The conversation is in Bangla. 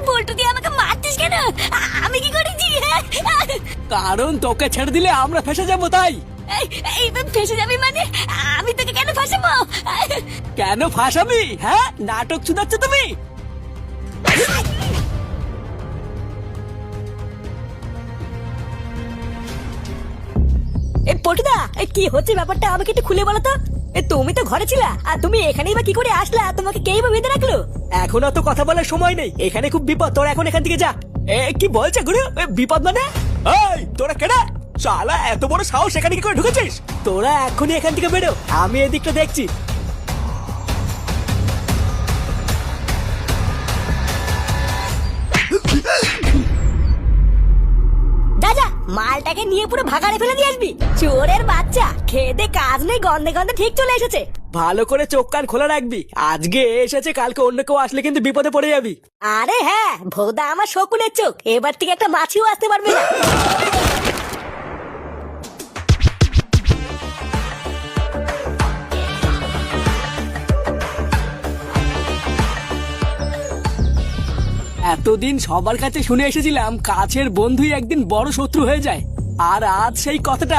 বল্টু দিয়ে আমাকে মারছিস কেন? আমি কি করেছি? কারণ তোকে ছেড়ে দিলে আমরা ফেসে যাবো তাই। এই ফেসে যাবি মানে? আমি তোকে কেন ফাঁসাবো? কেন ফাঁসাবি? হ্যাঁ, নাটক শুনাচ্ছ তুমি। পল্টুদা, কি হচ্ছে ব্যাপারটা আমাকে একটু খুলে বলো তো। তুমি তো ঘরে ছিলা, আর তুমি এখানেই বা কি করে আসলা? তোমাকে কেই বা বেঁধে রাখলো? এখন অত কথা বলার সময় নেই, এখানে খুব বিপদ, তোরা এখন এখান থেকে যা। কি বলছে গুরু? বিপদ মানে? এই তোরা কেডা? শালা এত বড় সাহস এখানে কি করে ঢুকেছিস? তোরা এখনই এখান থেকে বেরো, আমি এদিকটা দেখছি। দাদা, মালটাকে নিয়ে পুরো ভাগাড়ে ফেলে দিয়ে আসবি। চোরের বাচ্চা, খেতে কাজ নেই, গন্ধে গন্ধে ঠিক চলে এসেছে। ভালো করে চোখ কান খোলা রাখবি, আজকে এসেছে, কালকে অন্য কেউ আসলে কিন্তু বিপদে পড়ে যাবি। আরে হ্যাঁ, ভোদা আমার শকুনের চোখ, এবার থেকে একটা মাছিও আসতে পারবে না। এতদিন সবার কাছে শুনে এসেছিলাম কাছের বন্ধুই একদিন বড় শত্রু হয়ে যায়, আর আজ সেই কথাটা